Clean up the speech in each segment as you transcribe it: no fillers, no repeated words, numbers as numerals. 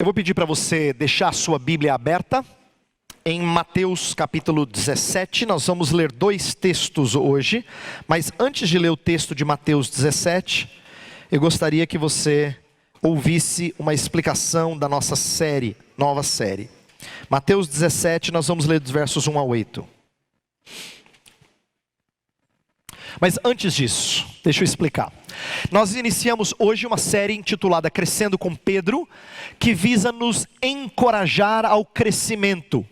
vou pedir para você deixar a sua Bíblia aberta em Mateus capítulo 17. Nós vamos ler 2 textos hoje, mas antes de ler o texto de Mateus 17, eu gostaria que você ouvisse uma explicação da nossa nova série. Mateus 17, nós vamos ler dos versos 1 a 8. Mas antes disso, deixa eu explicar. Nós iniciamos hoje uma série intitulada Crescendo com Pedro, que visa nos encorajar ao crescimento.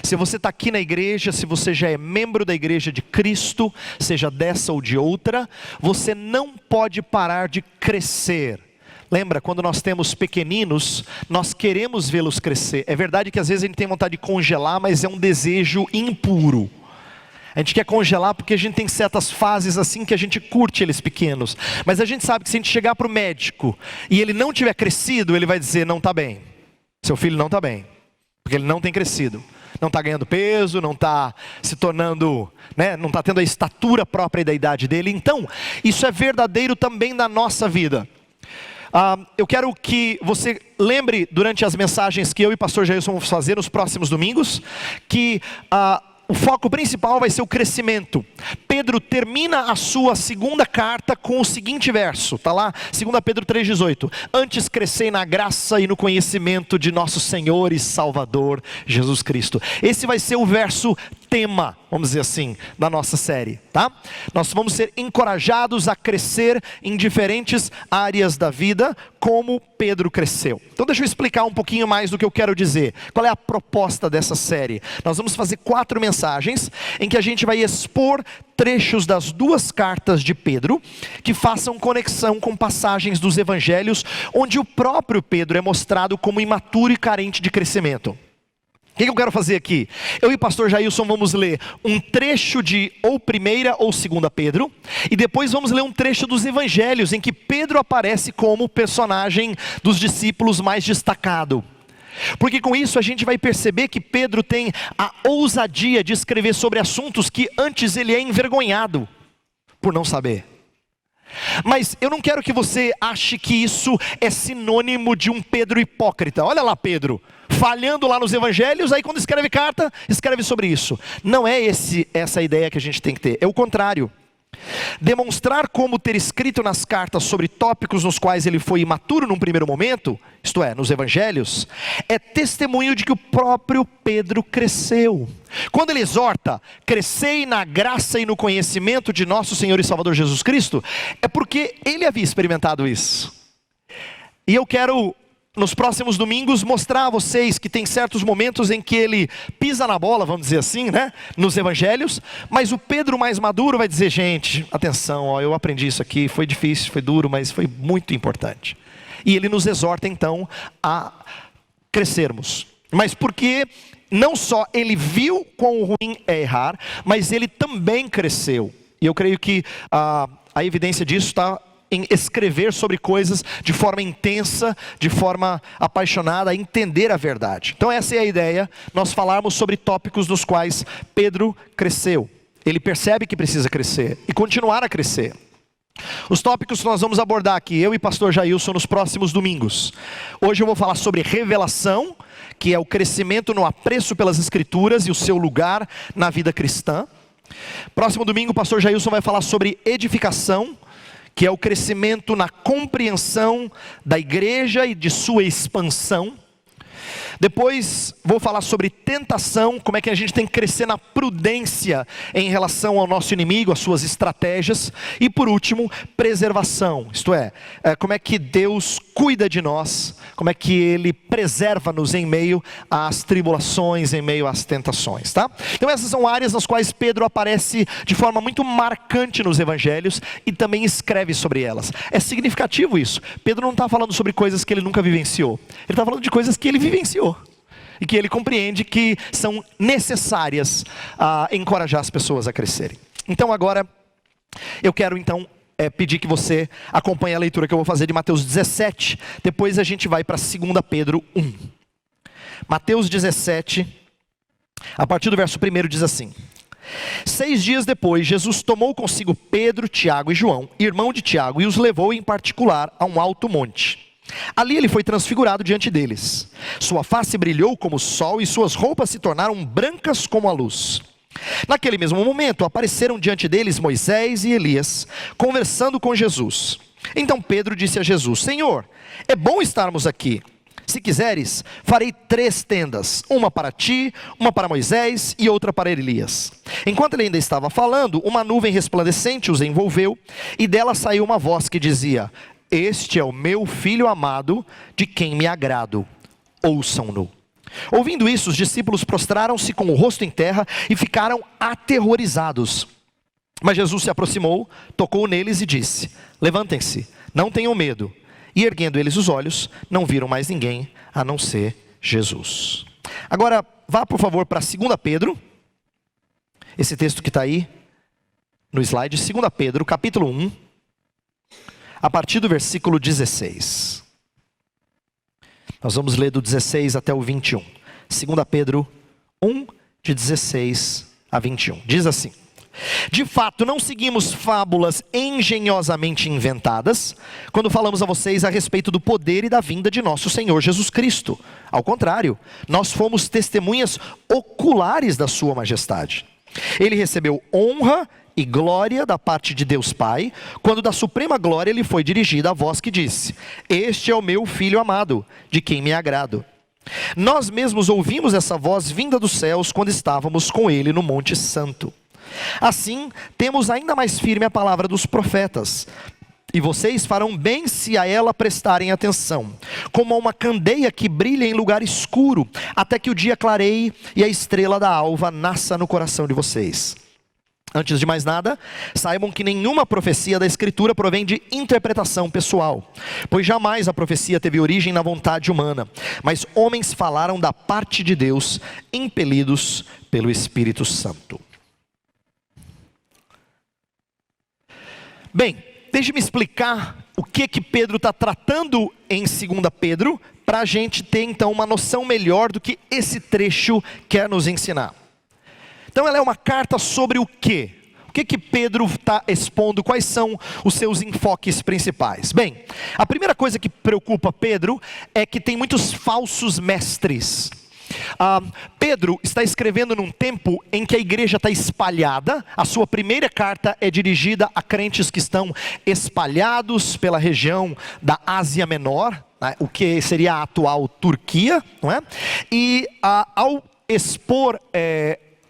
Se você está aqui na igreja, se você já é membro da igreja de Cristo, seja dessa ou de outra, você não pode parar de crescer. Lembra, quando nós temos pequeninos, nós queremos vê-los crescer. É verdade que às vezes a gente tem vontade de congelar, mas é um desejo impuro. A gente quer congelar porque a gente tem certas fases assim que a gente curte eles pequenos. Mas a gente sabe que se a gente chegar para o médico e ele não tiver crescido, ele vai dizer, não está bem. Seu filho não está bem, porque ele não tem crescido. Não está ganhando peso, não está se tornando, não está tendo a estatura própria da idade dele. Então, isso é verdadeiro também da nossa vida. Eu quero que você lembre durante as mensagens que eu e o pastor Jailson vamos fazer nos próximos domingos, que o foco principal vai ser o crescimento. Pedro termina a sua segunda carta com o seguinte verso, está lá, 2 Pedro 3,18. Antes crescei na graça e no conhecimento de nosso Senhor e Salvador Jesus Cristo. Esse vai ser o verso tema, vamos dizer assim, da nossa série, tá? Nós vamos ser encorajados a crescer em diferentes áreas da vida, como Pedro cresceu. Então deixa eu explicar um pouquinho mais do que eu quero dizer. Qual é a proposta dessa série? Nós vamos fazer 4 mensagens, em que a gente vai expor trechos das 2 cartas de Pedro, que façam conexão com passagens dos evangelhos, onde o próprio Pedro é mostrado como imaturo e carente de crescimento. O que eu quero fazer aqui? Eu e o pastor Jailson vamos ler um trecho de ou 1ª ou 2ª Pedro, e depois vamos ler um trecho dos evangelhos, em que Pedro aparece como o personagem dos discípulos mais destacado. Porque com isso a gente vai perceber que Pedro tem a ousadia de escrever sobre assuntos que antes ele é envergonhado por não saber. Mas eu não quero que você ache que isso é sinônimo de um Pedro hipócrita. Olha lá Pedro, falhando lá nos evangelhos, aí quando escreve carta, escreve sobre isso. Não é essa a ideia que a gente tem que ter, é o contrário. Demonstrar como ter escrito nas cartas sobre tópicos nos quais ele foi imaturo num primeiro momento, isto é, nos evangelhos, é testemunho de que o próprio Pedro cresceu. Quando ele exorta, crescei na graça e no conhecimento de nosso Senhor e Salvador Jesus Cristo, é porque ele havia experimentado isso. E eu quero, nos próximos domingos, mostrar a vocês que tem certos momentos em que ele pisa na bola, vamos dizer assim, nos evangelhos, mas o Pedro mais maduro vai dizer, gente, atenção, eu aprendi isso aqui, foi difícil, foi duro, mas foi muito importante. E ele nos exorta então a crescermos. Mas porque não só ele viu quão ruim é errar, mas ele também cresceu. E eu creio que a evidência disso está em escrever sobre coisas de forma intensa, de forma apaixonada, a entender a verdade. Então essa é a ideia, nós falarmos sobre tópicos nos quais Pedro cresceu. Ele percebe que precisa crescer e continuar a crescer. Os tópicos que nós vamos abordar aqui, eu e pastor Jailson, nos próximos domingos. Hoje eu vou falar sobre revelação, que é o crescimento no apreço pelas escrituras e o seu lugar na vida cristã. Próximo domingo o pastor Jailson vai falar sobre edificação, que é o crescimento na compreensão da igreja e de sua expansão. Depois vou falar sobre tentação, como é que a gente tem que crescer na prudência em relação ao nosso inimigo, às suas estratégias. E por último, preservação, isto é, como é que Deus cuida de nós, como é que Ele preserva-nos em meio às tribulações, em meio às tentações, tá? Então essas são áreas nas quais Pedro aparece de forma muito marcante nos evangelhos e também escreve sobre elas. É significativo isso. Pedro não está falando sobre coisas que ele nunca vivenciou, ele está falando de coisas que ele vivenciou e que ele compreende que são necessárias a encorajar as pessoas a crescerem. Então agora eu quero pedir que você acompanhe a leitura que eu vou fazer de Mateus 17, depois a gente vai para 2 Pedro 1. Mateus 17, a partir do verso 1 diz assim: 6 dias depois, Jesus tomou consigo Pedro, Tiago e João, irmão de Tiago, e os levou em particular a um alto monte. Ali ele foi transfigurado diante deles. Sua face brilhou como o sol e suas roupas se tornaram brancas como a luz. Naquele mesmo momento apareceram diante deles Moisés e Elias, conversando com Jesus. Então Pedro disse a Jesus: Senhor, é bom estarmos aqui. Se quiseres, farei 3 tendas, uma para ti, uma para Moisés e outra para Elias. Enquanto ele ainda estava falando, uma nuvem resplandecente os envolveu, e dela saiu uma voz que dizia: Este é o meu filho amado, de quem me agrado, ouçam-no. Ouvindo isso, os discípulos prostraram-se com o rosto em terra e ficaram aterrorizados. Mas Jesus se aproximou, tocou neles e disse: Levantem-se, não tenham medo. E erguendo eles os olhos, não viram mais ninguém a não ser Jesus. Agora, vá por favor para 2 Pedro, esse texto que está aí no slide, 2 Pedro, capítulo 1, a partir do versículo 16. Nós vamos ler do 16 até o 21. 2 Pedro 1, de 16 a 21. Diz assim: De fato, não seguimos fábulas engenhosamente inventadas quando falamos a vocês a respeito do poder e da vinda de nosso Senhor Jesus Cristo. Ao contrário, nós fomos testemunhas oculares da sua majestade. Ele recebeu honra e glória da parte de Deus Pai, quando da suprema glória lhe foi dirigida a voz que disse: Este é o meu filho amado, de quem me agrado. Nós mesmos ouvimos essa voz vinda dos céus quando estávamos com ele no Monte Santo. Assim, temos ainda mais firme a palavra dos profetas, e vocês farão bem se a ela prestarem atenção, como a uma candeia que brilha em lugar escuro, até que o dia clareie e a estrela da alva nasça no coração de vocês. Antes de mais nada, saibam que nenhuma profecia da Escritura provém de interpretação pessoal, pois jamais a profecia teve origem na vontade humana, mas homens falaram da parte de Deus, impelidos pelo Espírito Santo. Bem, deixe-me explicar o que Pedro está tratando em 2 Pedro, para a gente ter então uma noção melhor do que esse trecho quer nos ensinar. Então ela é uma carta sobre o quê? O que Pedro está expondo? Quais são os seus enfoques principais? Bem, a primeira coisa que preocupa Pedro é que tem muitos falsos mestres. Pedro está escrevendo num tempo em que a igreja está espalhada. A sua primeira carta é dirigida a crentes que estão espalhados pela região da Ásia Menor, né, o que seria a atual Turquia, não é? E ao expor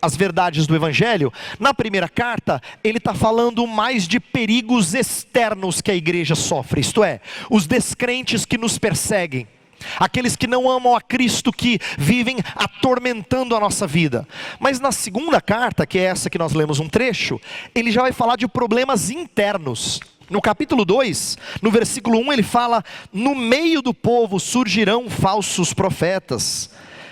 as verdades do Evangelho, na primeira carta, ele está falando mais de perigos externos que a igreja sofre, isto é, os descrentes que nos perseguem, aqueles que não amam a Cristo, que vivem atormentando a nossa vida. Mas na segunda carta, que é essa que nós lemos um trecho, ele já vai falar de problemas internos. No capítulo 2, no versículo 1, ele fala: no meio do povo surgirão falsos profetas,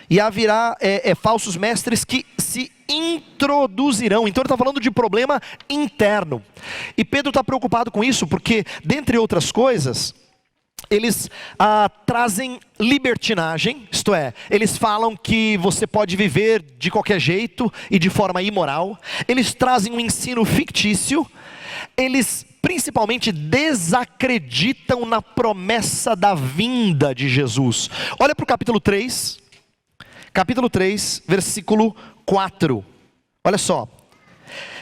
e haverá falsos mestres que se introduzirão. Então ele está falando de problema interno. E Pedro está preocupado com isso, porque, dentre outras coisas, eles trazem libertinagem, isto é, eles falam que você pode viver de qualquer jeito e de forma imoral. Eles trazem um ensino fictício. Eles principalmente desacreditam na promessa da vinda de Jesus. Olha para o capítulo 3, versículo 4. Olha só.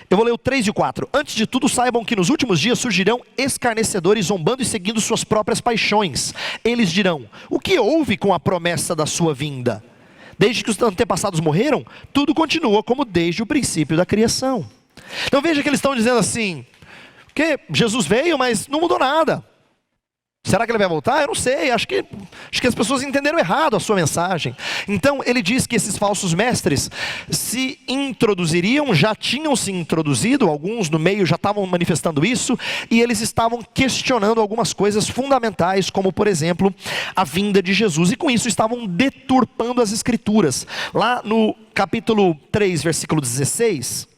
Eu vou ler o 3 e o 4. Antes de tudo, saibam que nos últimos dias surgirão escarnecedores, zombando e seguindo suas próprias paixões. Eles dirão: o que houve com a promessa da sua vinda? Desde que os antepassados morreram, tudo continua como desde o princípio da criação. Então veja que eles estão dizendo assim, que Jesus veio, mas não mudou nada. Será que ele vai voltar? Eu não sei, acho que as pessoas entenderam errado a sua mensagem. Então ele diz que esses falsos mestres se introduziriam, já tinham se introduzido, alguns no meio já estavam manifestando isso, e eles estavam questionando algumas coisas fundamentais, como por exemplo, a vinda de Jesus, e com isso estavam deturpando as escrituras. Lá no capítulo 3, versículo 16,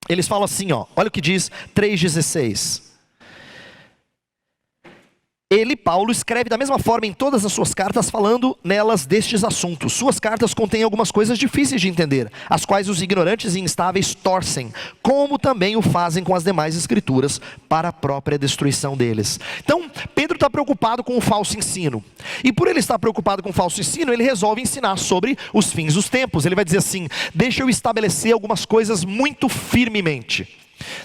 eles falam assim, olha o que diz 3,16. Ele, Paulo, escreve da mesma forma em todas as suas cartas, falando nelas destes assuntos. Suas cartas contêm algumas coisas difíceis de entender, as quais os ignorantes e instáveis torcem, como também o fazem com as demais escrituras, para a própria destruição deles. Então, Pedro está preocupado com o falso ensino. E por ele estar preocupado com o falso ensino, ele resolve ensinar sobre os fins dos tempos. Ele vai dizer assim: deixa eu estabelecer algumas coisas muito firmemente.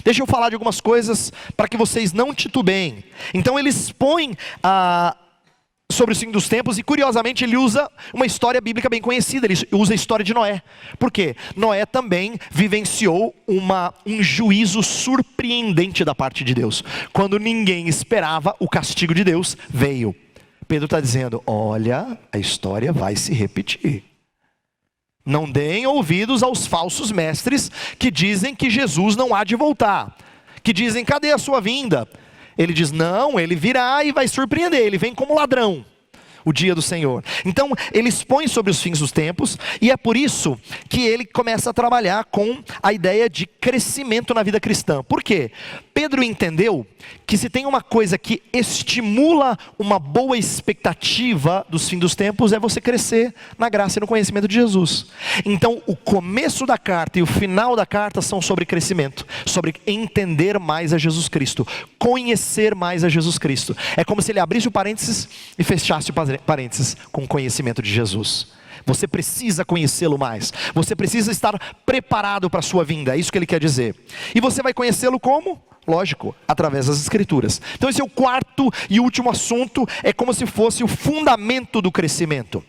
Deixa eu falar de algumas coisas para que vocês não titubeiem. Então ele expõe sobre o fim dos tempos, e curiosamente ele usa uma história bíblica bem conhecida. Ele usa a história de Noé. Por quê? Noé também vivenciou um juízo surpreendente da parte de Deus. Quando ninguém esperava, o castigo de Deus veio. Pedro está dizendo: olha, a história vai se repetir. Não deem ouvidos aos falsos mestres que dizem que Jesus não há de voltar, que dizem: cadê a sua vinda? Ele diz: não, ele virá e vai surpreender, ele vem como ladrão, o dia do Senhor. Então ele expõe sobre os fins dos tempos, e é por isso que ele começa a trabalhar com a ideia de crescimento na vida cristã. Por quê? Pedro entendeu que se tem uma coisa que estimula uma boa expectativa dos fins dos tempos, é você crescer na graça e no conhecimento de Jesus. Então o começo da carta e o final da carta são sobre crescimento, sobre entender mais a Jesus Cristo, conhecer mais a Jesus Cristo. É como se ele abrisse o parênteses e fechasse o parênteses com o conhecimento de Jesus. Você precisa conhecê-lo mais, você precisa estar preparado para a sua vinda, é isso que ele quer dizer. E você vai conhecê-lo como? Lógico, através das escrituras. Então esse é o quarto e último assunto, é como se fosse o fundamento do crescimento.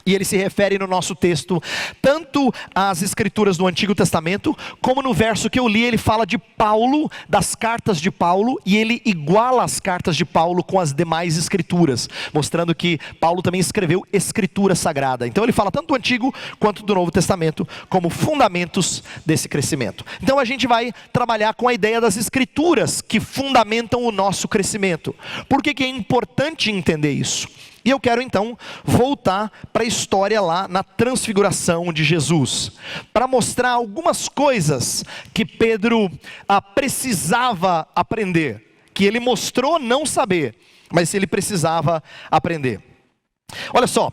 E ele se refere no nosso texto tanto às escrituras do Antigo Testamento, como no verso que eu li, ele fala de Paulo, das cartas de Paulo, e ele iguala as cartas de Paulo com as demais escrituras, mostrando que Paulo também escreveu escritura sagrada. Então ele fala tanto do Antigo quanto do Novo Testamento como fundamentos desse crescimento. Então a gente vai trabalhar com a ideia das escrituras que fundamentam o nosso crescimento. Por que é importante entender isso? E eu quero então voltar para a história lá na transfiguração de Jesus, para mostrar algumas coisas que Pedro precisava aprender, que ele mostrou não saber, mas ele precisava aprender. Olha só,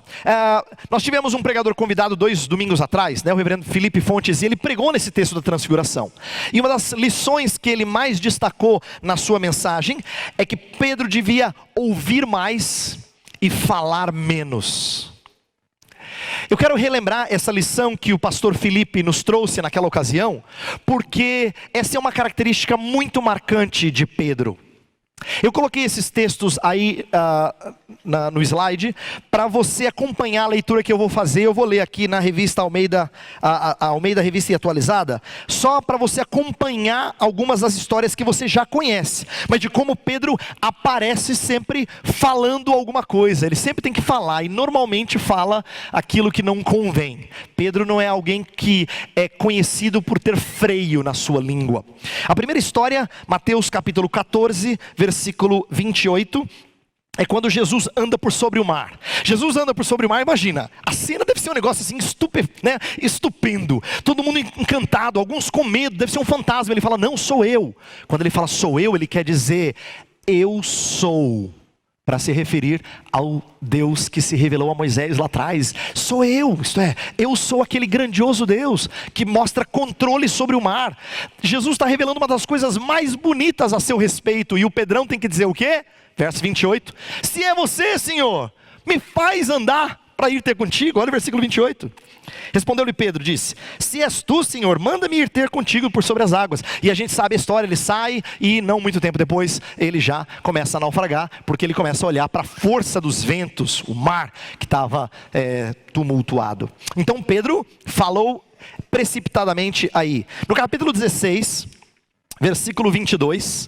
nós tivemos um pregador convidado 2 domingos atrás, o reverendo Felipe Fontes, e ele pregou nesse texto da transfiguração. E uma das lições que ele mais destacou na sua mensagem é que Pedro devia ouvir mais e falar menos. Eu quero relembrar essa lição que o pastor Felipe nos trouxe naquela ocasião, porque essa é uma característica muito marcante de Pedro. Eu coloquei esses textos aí no slide, para você acompanhar a leitura que eu vou fazer. Eu vou ler aqui na revista Almeida, a Almeida Revista e Atualizada, só para você acompanhar algumas das histórias que você já conhece, mas de como Pedro aparece sempre falando alguma coisa. Ele sempre tem que falar, e normalmente fala aquilo que não convém. Pedro não é alguém que é conhecido por ter freio na sua língua. A primeira história, Mateus capítulo 14, versículo 28, é quando Jesus anda por sobre o mar. Jesus anda por sobre o mar, imagina, a cena deve ser um negócio assim estupendo, todo mundo encantado, alguns com medo, deve ser um fantasma. Ele fala: não, sou eu. Quando ele fala sou eu, ele quer dizer eu sou, para se referir ao Deus que se revelou a Moisés lá atrás. Sou eu, isto é, eu sou aquele grandioso Deus que mostra controle sobre o mar. Jesus está revelando uma das coisas mais bonitas a seu respeito, e o Pedrão tem que dizer o quê? Verso 28, se é você, Senhor, me faz andar para ir ter contigo. Olha o versículo 28. Respondeu-lhe Pedro, disse: se és tu, Senhor, manda-me ir ter contigo por sobre as águas. E a gente sabe a história, ele sai e não muito tempo depois ele já começa a naufragar, porque ele começa a olhar para a força dos ventos, o mar que estava tumultuado. Então Pedro falou precipitadamente aí. No capítulo 16, versículo 22,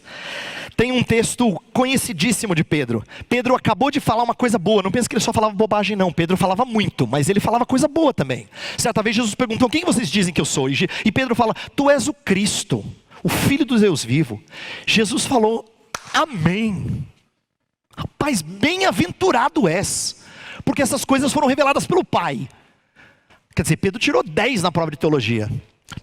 tem um texto conhecidíssimo de Pedro. Pedro acabou de falar uma coisa boa. Não pensa que ele só falava bobagem não. Pedro falava muito, mas ele falava coisa boa também. Certa vez Jesus perguntou: quem vocês dizem que eu sou? E Pedro fala: tu és o Cristo, o Filho do Deus vivo. Jesus falou: amém. Rapaz, bem-aventurado és, porque essas coisas foram reveladas pelo Pai. Quer dizer, Pedro tirou 10 na prova de teologia.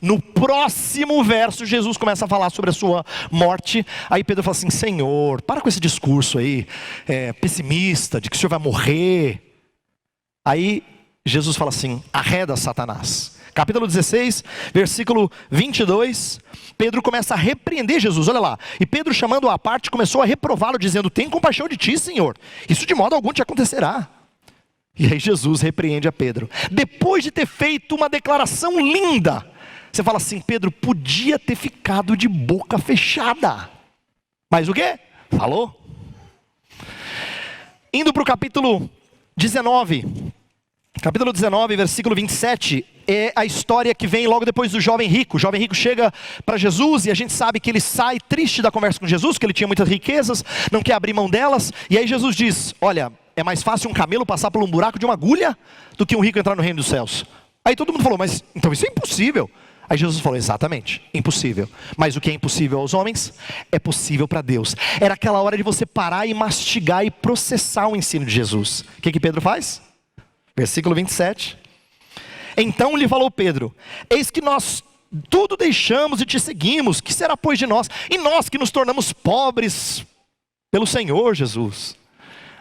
No próximo verso, Jesus começa a falar sobre a sua morte. Aí Pedro fala assim: Senhor, para com esse discurso aí, pessimista, de que o Senhor vai morrer. Aí Jesus fala assim: arreda Satanás. Capítulo 16, versículo 22, Pedro começa a repreender Jesus, olha lá. E Pedro, chamando-o à parte, começou a reprová-lo, dizendo: tem compaixão de ti, Senhor, isso de modo algum te acontecerá. E aí Jesus repreende a Pedro. Depois de ter feito uma declaração linda, você fala assim: Pedro podia ter ficado de boca fechada. Mas o quê? Falou. Indo para o capítulo 19. Capítulo 19, versículo 27, é a história que vem logo depois do jovem rico. O jovem rico chega para Jesus e a gente sabe que ele sai triste da conversa com Jesus, que ele tinha muitas riquezas, não quer abrir mão delas. E aí Jesus diz: olha, é mais fácil um camelo passar por um buraco de uma agulha do que um rico entrar no reino dos céus. Aí todo mundo falou: mas então isso é impossível. Aí Jesus falou: exatamente, impossível. Mas o que é impossível aos homens, é possível para Deus. Era aquela hora de você parar e mastigar e processar o ensino de Jesus. O que Pedro faz? Versículo 27. Então lhe falou Pedro: eis que nós tudo deixamos e te seguimos, que será pois de nós? E nós que nos tornamos pobres pelo Senhor Jesus.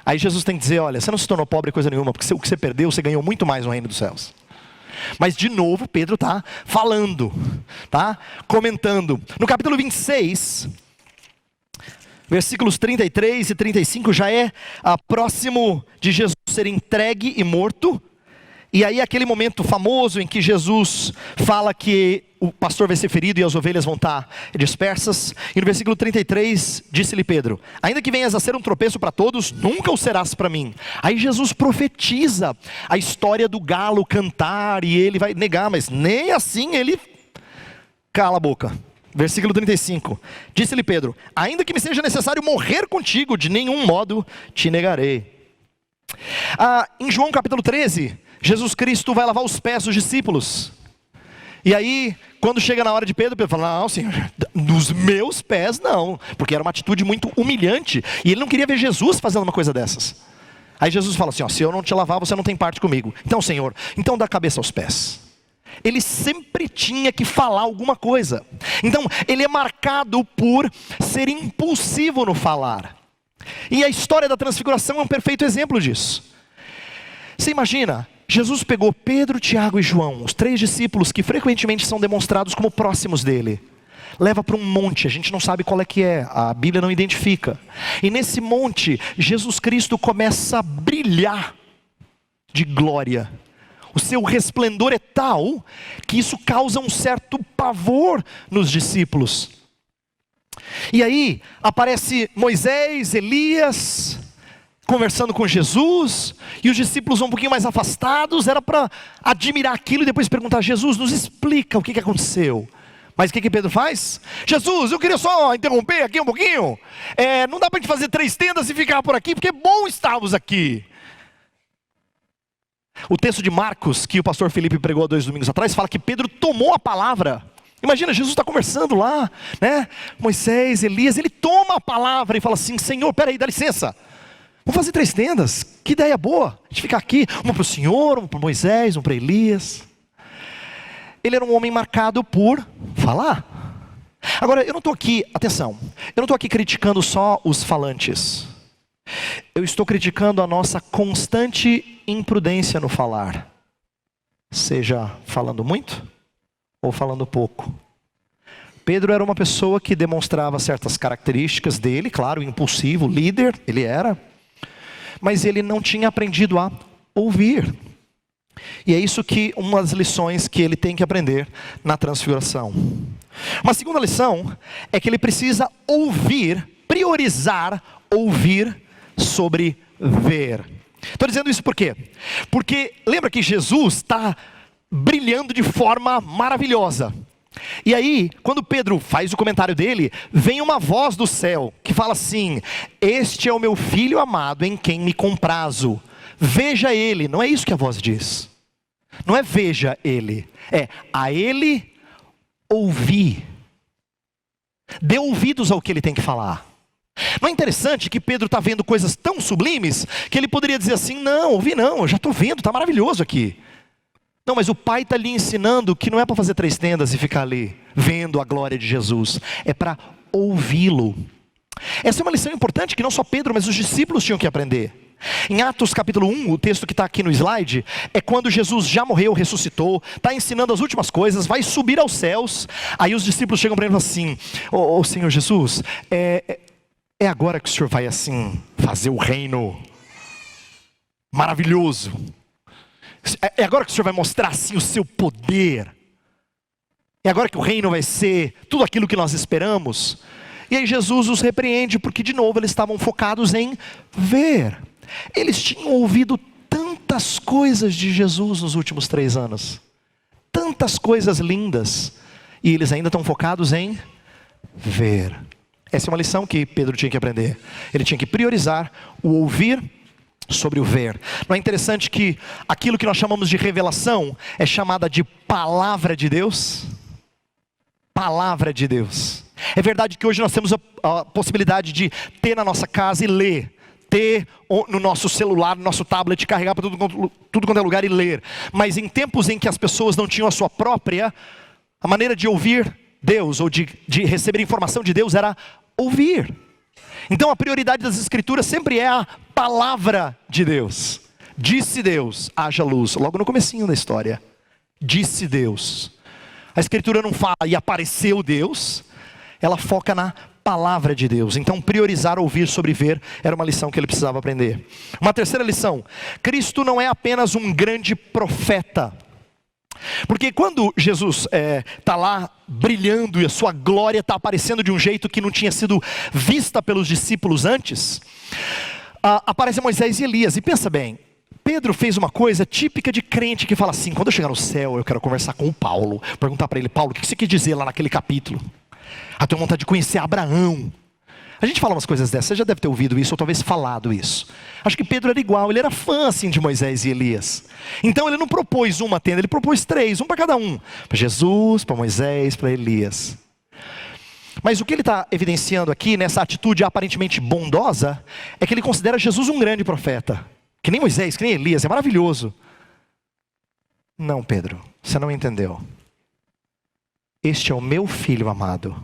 Aí Jesus tem que dizer: olha, você não se tornou pobre coisa nenhuma, porque o que você perdeu, você ganhou muito mais no reino dos céus. Mas de novo Pedro está falando, tá comentando. No capítulo 26, versículos 33 e 35, já é próximo de Jesus ser entregue e morto. E aí aquele momento famoso em que Jesus fala que o pastor vai ser ferido e as ovelhas vão estar dispersas. E no versículo 33, disse-lhe Pedro: ainda que venhas a ser um tropeço para todos, nunca o serás para mim. Aí Jesus profetiza a história do galo cantar e ele vai negar, mas nem assim ele cala a boca. Versículo 35, disse-lhe Pedro: ainda que me seja necessário morrer contigo, de nenhum modo te negarei. Em João capítulo 13, Jesus Cristo vai lavar os pés dos discípulos. E aí, quando chega na hora de Pedro, Pedro fala: não, Senhor, nos meus pés não, porque era uma atitude muito humilhante, e ele não queria ver Jesus fazendo uma coisa dessas. Aí Jesus fala assim: se eu não te lavar, você não tem parte comigo. Então, Senhor, então dá a cabeça aos pés. Ele sempre tinha que falar alguma coisa. Então ele é marcado por ser impulsivo no falar. E a história da transfiguração é um perfeito exemplo disso. Você imagina, Jesus pegou Pedro, Tiago e João, os 3 discípulos que frequentemente são demonstrados como próximos dele, leva para um monte, a gente não sabe qual é que é, a Bíblia não identifica. E nesse monte, Jesus Cristo começa a brilhar de glória. O seu resplendor é tal que isso causa um certo pavor nos discípulos. E aí aparece Moisés, Elias, conversando com Jesus, e os discípulos vão um pouquinho mais afastados. Era para admirar aquilo e depois perguntar: Jesus, nos explica o que aconteceu. Mas o que Pedro faz? Jesus, eu queria só interromper aqui um pouquinho. Não dá para a gente fazer 3 tendas e ficar por aqui, porque é bom estarmos aqui. O texto de Marcos, que o pastor Felipe pregou há 2 domingos atrás, fala que Pedro tomou a palavra. Imagina, Jesus está conversando lá, né? Moisés, Elias, ele toma a palavra e fala assim: Senhor, peraí, dá licença, vamos fazer 3 tendas, que ideia boa, a gente ficar aqui, uma para o Senhor, uma para Moisés, uma para Elias. Ele era um homem marcado por falar. Agora, eu não estou aqui, atenção, eu não estou aqui criticando só os falantes. Eu estou criticando a nossa constante imprudência no falar. Seja falando muito ou falando pouco. Pedro era uma pessoa que demonstrava certas características dele, claro, impulsivo, líder, ele era. Mas ele não tinha aprendido a ouvir. E é isso que uma das lições que ele tem que aprender na transfiguração. Uma segunda lição é que ele precisa ouvir, priorizar ouvir sobre ver. Estou dizendo isso por quê? Porque lembra que Jesus está brilhando de forma maravilhosa. E aí, quando Pedro faz o comentário dele, vem uma voz do céu que fala assim: este é o meu filho amado em quem me comprazo. Veja ele. Não é isso que a voz diz. Não é veja ele. É a ele ouvir. Dê ouvidos ao que ele tem que falar. Não é interessante que Pedro está vendo coisas tão sublimes que ele poderia dizer assim: não, ouvi não, eu já estou vendo, está maravilhoso aqui. Não, mas o pai está lhe ensinando que não é para fazer 3 tendas e ficar ali, vendo a glória de Jesus. É para ouvi-lo. Essa é uma lição importante que não só Pedro, mas os discípulos tinham que aprender. Em Atos capítulo 1, o texto que está aqui no slide, é quando Jesus já morreu, ressuscitou, está ensinando as últimas coisas, vai subir aos céus. Aí os discípulos chegam para ele e falam assim: ô Senhor Jesus, é agora que o Senhor vai assim, fazer o reino maravilhoso. É agora que o Senhor vai mostrar assim o seu poder. É agora que o reino vai ser tudo aquilo que nós esperamos. E aí Jesus os repreende, porque de novo eles estavam focados em ver. Eles tinham ouvido tantas coisas de Jesus nos últimos 3 anos. Tantas coisas lindas. E eles ainda estão focados em ver. Essa é uma lição que Pedro tinha que aprender. Ele tinha que priorizar o ouvir sobre o ver. Não é interessante que aquilo que nós chamamos de revelação é chamada de palavra de Deus? Palavra de Deus. É verdade que hoje nós temos a possibilidade de ter na nossa casa e ler, ter no nosso celular, no nosso tablet, carregar para tudo quanto é lugar e ler. Mas em tempos em que as pessoas não tinham a sua própria, a maneira de ouvir Deus, ou de receber informação de Deus, era ouvir. Então a prioridade das escrituras sempre é a palavra de Deus. Disse Deus, haja luz. Logo no comecinho da história. Disse Deus. A escritura não fala e apareceu Deus. Ela foca na palavra de Deus. Então priorizar ouvir sobre ver era uma lição que ele precisava aprender. Uma terceira lição: Cristo não é apenas um grande profeta. Porque quando Jesus está lá brilhando e a sua glória está aparecendo de um jeito que não tinha sido vista pelos discípulos antes, aparecem Moisés e Elias. E pensa bem, Pedro fez uma coisa típica de crente que fala assim: quando eu chegar no céu eu quero conversar com o Paulo, perguntar para ele: Paulo, o que você quis dizer lá naquele capítulo? Eu tenho vontade de conhecer Abraão. A gente fala umas coisas dessas, você já deve ter ouvido isso, ou talvez falado isso. Acho que Pedro era igual, ele era fã assim de Moisés e Elias. Então ele não propôs uma tenda, ele propôs 3, um para cada um. Para Jesus, para Moisés, para Elias. Mas o que ele está evidenciando aqui, nessa atitude aparentemente bondosa, é que ele considera Jesus um grande profeta. Que nem Moisés, que nem Elias, é maravilhoso. Não, Pedro, você não entendeu. Este é o meu filho amado,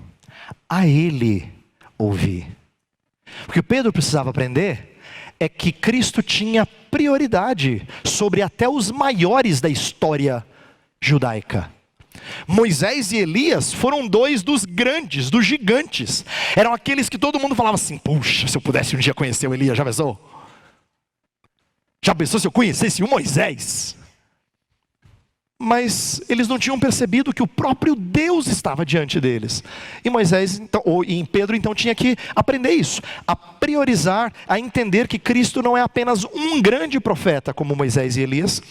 a ele ouvi. O que Pedro precisava aprender é que Cristo tinha prioridade sobre até os maiores da história judaica. Moisés e Elias foram 2 dos grandes, dos gigantes. Eram aqueles que todo mundo falava assim: puxa, se eu pudesse um dia conhecer o Elias, já pensou? Já pensou se eu conhecesse o Moisés? Mas eles não tinham percebido que o próprio Deus estava diante deles. E Moisés, então, em Pedro, então tinha que aprender isso, a priorizar, a entender que Cristo não é apenas um grande profeta como Moisés e Elias,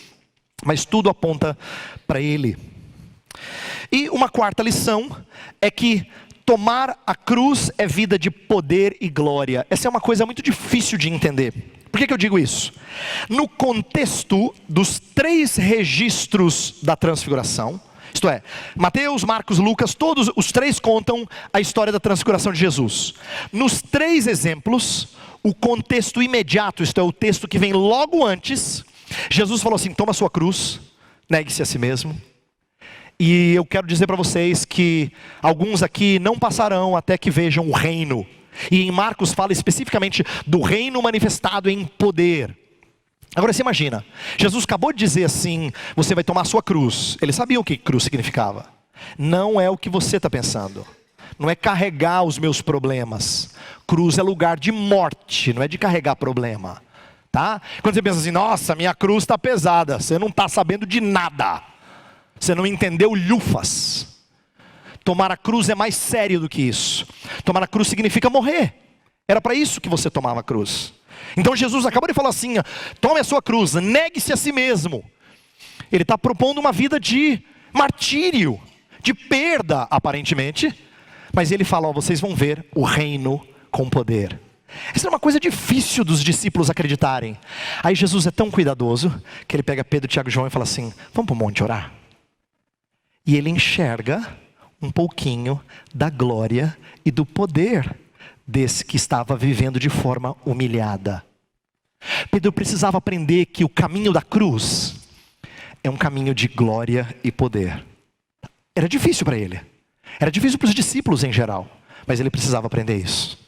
mas tudo aponta para ele. E uma quarta lição é que tomar a cruz é vida de poder e glória. Essa é uma coisa muito difícil de entender. Por que eu digo isso? No contexto dos 3 registros da transfiguração, isto é, Mateus, Marcos, Lucas, todos os 3 contam a história da transfiguração de Jesus. Nos 3 exemplos, o contexto imediato, isto é, o texto que vem logo antes, Jesus falou assim: toma a sua cruz, negue-se a si mesmo. E eu quero dizer para vocês que alguns aqui não passarão até que vejam o reino. E em Marcos fala especificamente do reino manifestado em poder. Agora você imagina, Jesus acabou de dizer assim: você vai tomar a sua cruz. Eles sabiam o que cruz significava. Não é o que você está pensando. Não é carregar os meus problemas. Cruz é lugar de morte, não é de carregar problema, tá? Quando você pensa assim: nossa, minha cruz está pesada, você não está sabendo de nada. Você não entendeu lufas. Tomar a cruz é mais sério do que isso. Tomar a cruz significa morrer. Era para isso que você tomava a cruz. Então Jesus acabou de falar assim: tome a sua cruz, negue-se a si mesmo. Ele está propondo uma vida de martírio, de perda aparentemente. Mas ele fala: vocês vão ver o reino com poder. Essa é uma coisa difícil dos discípulos acreditarem. Aí Jesus é tão cuidadoso que ele pega Pedro, Tiago e João e fala assim: vamos para o monte orar. E ele enxerga um pouquinho da glória e do poder desse que estava vivendo de forma humilhada. Pedro precisava aprender que o caminho da cruz é um caminho de glória e poder. Era difícil para ele. Era difícil para os discípulos em geral. Mas ele precisava aprender isso.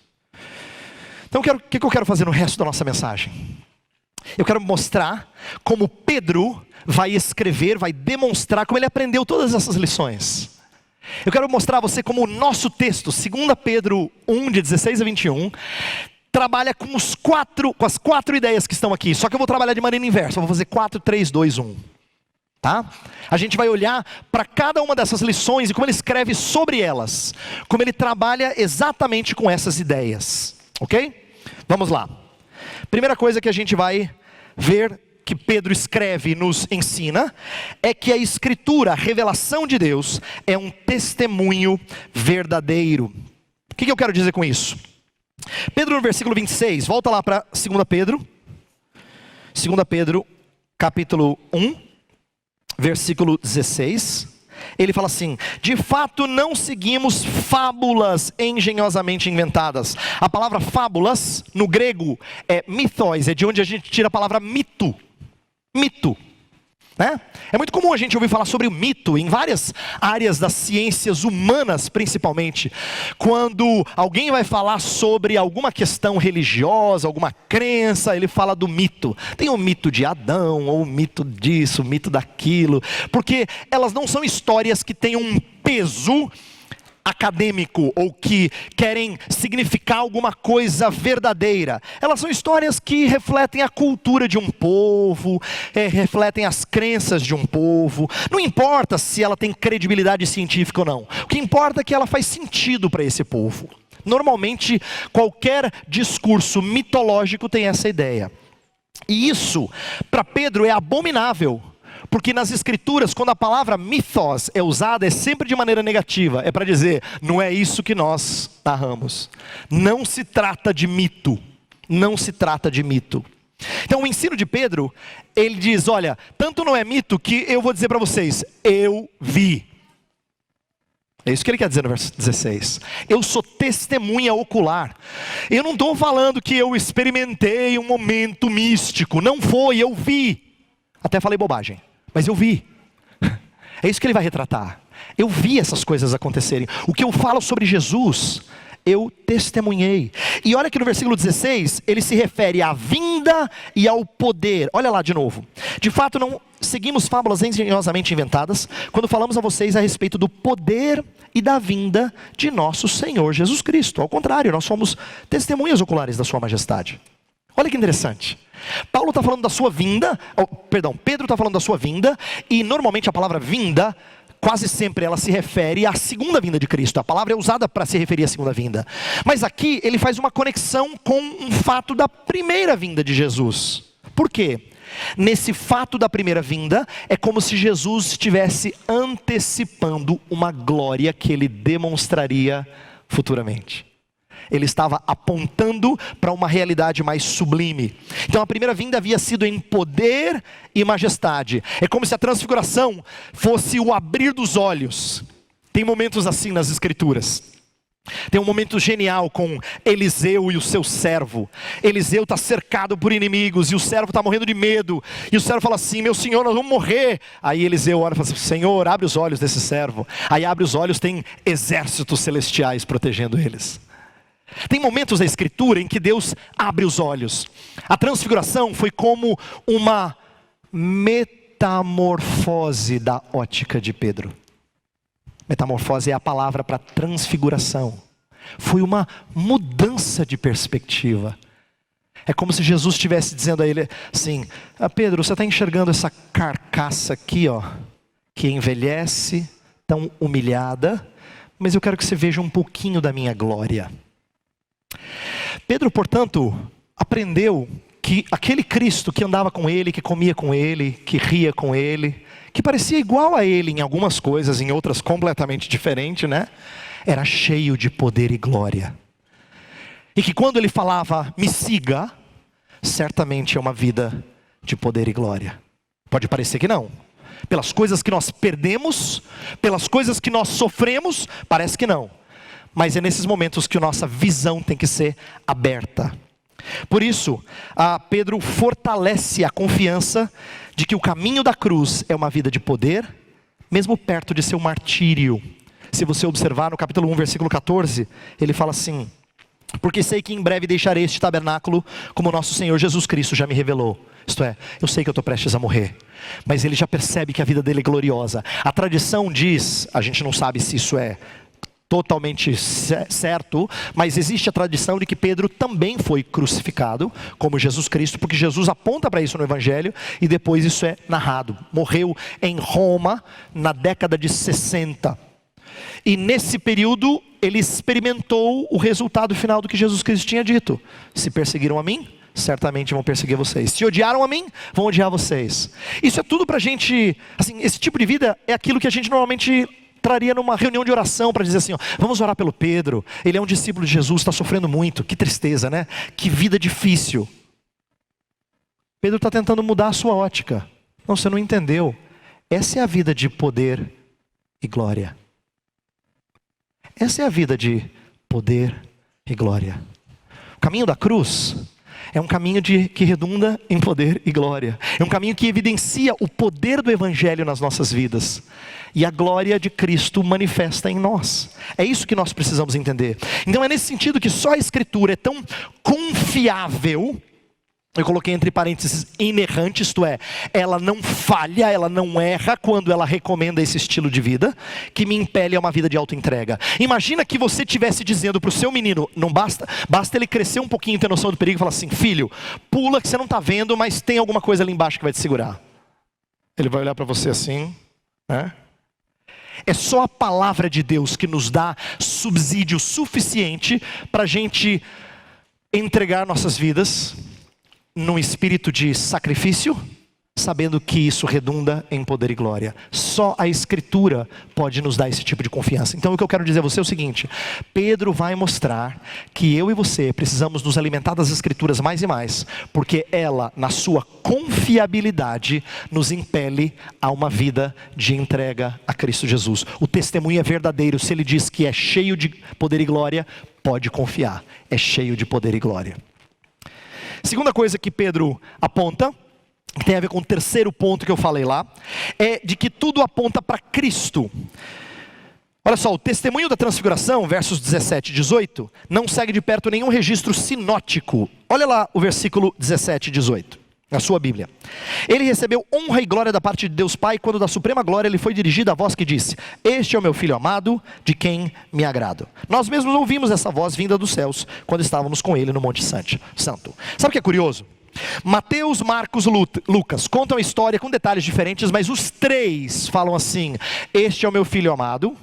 Então o que eu quero fazer no resto da nossa mensagem? Eu quero mostrar como Pedro vai escrever, vai demonstrar como ele aprendeu todas essas lições. Eu quero mostrar a você como o nosso texto, 2 Pedro 1, de 16 a 21, trabalha com as quatro ideias que estão aqui. Só que eu vou trabalhar de maneira inversa. Eu vou fazer 4, 3, 2, 1. Tá? A gente vai olhar para cada uma dessas lições e como ele escreve sobre elas. Como ele trabalha exatamente com essas ideias. Ok? Vamos lá. Primeira coisa que a gente vai ver que Pedro escreve e nos ensina é que a Escritura, a revelação de Deus, é um testemunho verdadeiro. O que eu quero dizer com isso? Pedro no versículo 26, volta lá para 2 Pedro. 2 Pedro, capítulo 1, versículo 16. Ele fala assim: de fato não seguimos fábulas engenhosamente inventadas. A palavra fábulas, no grego, é mythos, é de onde a gente tira a palavra mito. Mito. Né? É muito comum a gente ouvir falar sobre o mito em várias áreas das ciências humanas, principalmente. Quando alguém vai falar sobre alguma questão religiosa, alguma crença, ele fala do mito. Tem o mito de Adão, ou o mito disso, o mito daquilo. Porque elas não são histórias que têm um peso acadêmico ou que querem significar alguma coisa verdadeira. Elas são histórias que refletem a cultura de um povo, refletem as crenças de um povo. Não importa se ela tem credibilidade científica ou não. O que importa é que ela faz sentido para esse povo. Normalmente, qualquer discurso mitológico tem essa ideia. E isso, para Pedro, é abominável. Porque nas escrituras, quando a palavra mythos é usada, é sempre de maneira negativa. É para dizer, não é isso que nós narramos. Não se trata de mito. Não se trata de mito. Então o ensino de Pedro, ele diz, olha, tanto não é mito que eu vou dizer para vocês, eu vi. É isso que ele quer dizer no verso 16. Eu sou testemunha ocular. Eu não estou falando que eu experimentei um momento místico. Não foi, eu vi. Até falei bobagem. Mas eu vi. É isso que ele vai retratar. Eu vi essas coisas acontecerem. O que eu falo sobre Jesus, eu testemunhei. E olha que no versículo 16, ele se refere à vinda e ao poder. Olha lá de novo. De fato não seguimos fábulas engenhosamente inventadas, quando falamos a vocês a respeito do poder e da vinda de nosso Senhor Jesus Cristo. Ao contrário, nós somos testemunhas oculares da sua majestade. Olha que interessante. Pedro está falando da sua vinda, e normalmente a palavra vinda, quase sempre ela se refere à segunda vinda de Cristo. A palavra é usada para se referir à segunda vinda. Mas aqui ele faz uma conexão com um fato da primeira vinda de Jesus. Por quê? Nesse fato da primeira vinda, é como se Jesus estivesse antecipando uma glória que ele demonstraria futuramente. Ele estava apontando para uma realidade mais sublime. Então a primeira vinda havia sido em poder e majestade. É como se a transfiguração fosse o abrir dos olhos. Tem momentos assim nas escrituras. Tem um momento genial com Eliseu e o seu servo. Eliseu está cercado por inimigos e o servo está morrendo de medo. E o servo fala assim, meu senhor, nós vamos morrer. Aí Eliseu ora e fala assim, Senhor, abre os olhos desse servo. Aí abre os olhos, tem exércitos celestiais protegendo eles. Tem momentos da escritura em que Deus abre os olhos. A transfiguração foi como uma metamorfose da ótica de Pedro. Metamorfose é a palavra para transfiguração. Foi uma mudança de perspectiva. É como se Jesus estivesse dizendo a ele assim, Pedro, você está enxergando essa carcaça aqui, ó, que envelhece, tão humilhada, mas eu quero que você veja um pouquinho da minha glória. Pedro, portanto, aprendeu que aquele Cristo que andava com ele, que comia com ele, que ria com ele, que parecia igual a ele em algumas coisas, em outras completamente diferente, né? Era cheio de poder e glória. E que quando ele falava, me siga, certamente é uma vida de poder e glória. Pode parecer que não. Pelas coisas que nós perdemos, pelas coisas que nós sofremos, parece que não. Mas é nesses momentos que a nossa visão tem que ser aberta. Por isso, Pedro fortalece a confiança de que o caminho da cruz é uma vida de poder, mesmo perto de seu martírio. Se você observar no capítulo 1, versículo 14, ele fala assim: porque sei que em breve deixarei este tabernáculo, como nosso Senhor Jesus Cristo já me revelou. Isto é, eu sei que eu estou prestes a morrer, mas ele já percebe que a vida dele é gloriosa. A tradição diz, a gente não sabe se isso é totalmente certo, mas existe a tradição de que Pedro também foi crucificado como Jesus Cristo, porque Jesus aponta para isso no Evangelho, e depois isso é narrado. Morreu em Roma na década de 60. E nesse período ele experimentou o resultado final do que Jesus Cristo tinha dito: se perseguiram a mim, certamente vão perseguir vocês. Se odiaram a mim, vão odiar vocês. Isso é tudo para a gente, assim, esse tipo de vida é aquilo que a gente normalmente traria numa reunião de oração para dizer assim, ó, vamos orar pelo Pedro, ele é um discípulo de Jesus, está sofrendo muito, que tristeza, né? Que vida difícil. Pedro está tentando mudar a sua ótica. Não, você não entendeu. Essa é a vida de poder e glória. Essa é a vida de poder e glória. O caminho da cruz é um caminho que redunda em poder e glória. É um caminho que evidencia o poder do Evangelho nas nossas vidas. E a glória de Cristo manifesta em nós. É isso que nós precisamos entender. Então é nesse sentido que só a Escritura é tão confiável. Eu coloquei entre parênteses inerrante, isto é, ela não falha, ela não erra quando ela recomenda esse estilo de vida, que me impele a uma vida de autoentrega. Imagina que você estivesse dizendo para o seu menino, não basta ele crescer um pouquinho e ter noção do perigo e falar assim, filho, pula que você não está vendo, mas tem alguma coisa ali embaixo que vai te segurar. Ele vai olhar para você assim, né? É só a palavra de Deus que nos dá subsídio suficiente para a gente entregar nossas vidas num espírito de sacrifício, sabendo que isso redunda em poder e glória. Só a Escritura pode nos dar esse tipo de confiança. Então o que eu quero dizer a você é o seguinte: Pedro vai mostrar que eu e você precisamos nos alimentar das Escrituras mais e mais, porque ela, na sua confiabilidade, nos impele a uma vida de entrega a Cristo Jesus. O testemunho é verdadeiro. Se ele diz que é cheio de poder e glória, pode confiar, é cheio de poder e glória. Segunda coisa que Pedro aponta, que tem a ver com o terceiro ponto que eu falei lá, é de que tudo aponta para Cristo. Olha só, o testemunho da transfiguração, versos 17 e 18, não segue de perto nenhum registro sinótico. Olha lá o versículo 17 e 18, na sua Bíblia. Ele recebeu honra e glória da parte de Deus Pai, quando da suprema glória lhe foi dirigida a voz que disse: este é o meu Filho amado, de quem me agrado. Nós mesmos ouvimos essa voz vinda dos céus, quando estávamos com ele no Monte Santo. Sabe o que é curioso? Mateus, Marcos, Lucas contam a história com detalhes diferentes, mas os três falam assim: este é o meu Filho amado.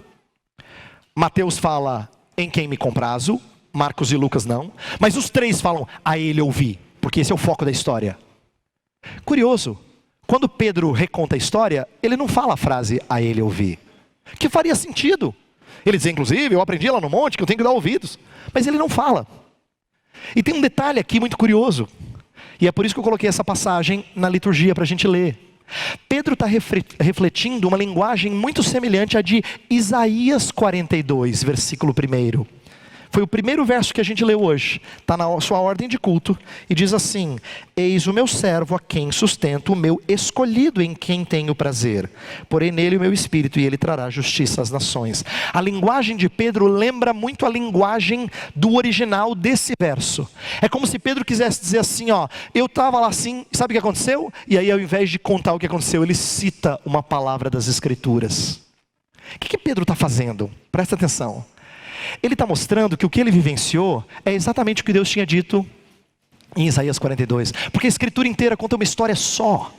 Mateus fala: em quem me comprazo. Marcos e Lucas não. Mas os três falam: a ele ouvi, porque esse é o foco da história. Curioso, quando Pedro reconta a história, ele não fala a frase a ele ouvir, que faria sentido. Ele diz, inclusive, eu aprendi lá no monte que eu tenho que dar ouvidos, mas ele não fala. E tem um detalhe aqui muito curioso, e é por isso que eu coloquei essa passagem na liturgia para a gente ler. Pedro está refletindo uma linguagem muito semelhante à de Isaías 42, versículo 1. Foi o primeiro verso que a gente leu hoje. Está na sua ordem de culto. E diz assim: eis o meu servo a quem sustento, o meu escolhido em quem tenho prazer. Porém nele o meu espírito, e ele trará justiça às nações. A linguagem de Pedro lembra muito a linguagem do original desse verso. É como se Pedro quisesse dizer assim, ó, eu estava lá assim, sabe o que aconteceu? E aí ao invés de contar o que aconteceu, ele cita uma palavra das Escrituras. O que Pedro está fazendo? Presta atenção. Ele está mostrando que o que ele vivenciou é exatamente o que Deus tinha dito em Isaías 42. Porque a Escritura inteira conta uma história só.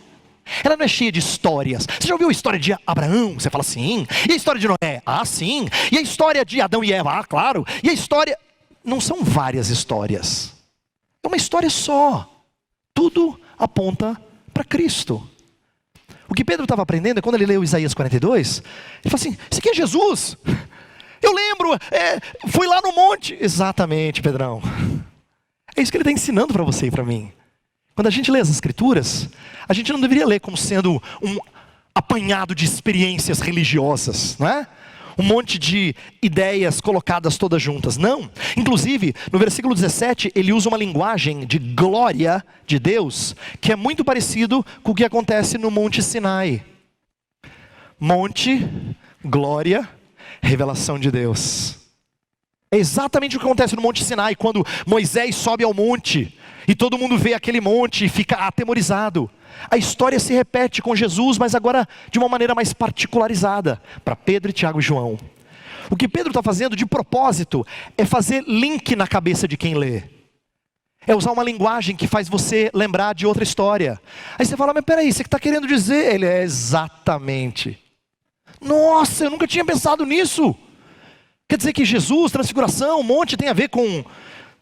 Ela não é cheia de histórias. Você já ouviu a história de Abraão? Você fala sim. E a história de Noé? Ah, sim. E a história de Adão e Eva? Ah, claro. E a história... Não são várias histórias. É uma história só. Tudo aponta para Cristo. O que Pedro estava aprendendo é quando ele leu Isaías 42, ele fala assim, isso aqui é Jesus. Eu lembro, fui lá no monte. Exatamente, Pedrão. É isso que ele está ensinando para você e para mim. Quando a gente lê as Escrituras, a gente não deveria ler como sendo um apanhado de experiências religiosas, não é? um monte de ideias colocadas todas juntas. Não. Inclusive, no versículo 17, ele usa uma linguagem de glória de Deus, que é muito parecido com o que acontece no Monte Sinai. Monte, glória, revelação de Deus. É exatamente o que acontece no Monte Sinai, quando Moisés sobe ao monte, e todo mundo vê aquele monte e fica atemorizado. A história se repete com Jesus, mas agora de uma maneira mais particularizada, para Pedro, Tiago e João. O que Pedro está fazendo de propósito é fazer link na cabeça de quem lê. É usar uma linguagem que faz você lembrar de outra história. Aí você fala, mas peraí, você que está querendo dizer? Ele é exatamente. Nossa, eu nunca tinha pensado nisso. Quer dizer que Jesus, transfiguração, monte tem a ver com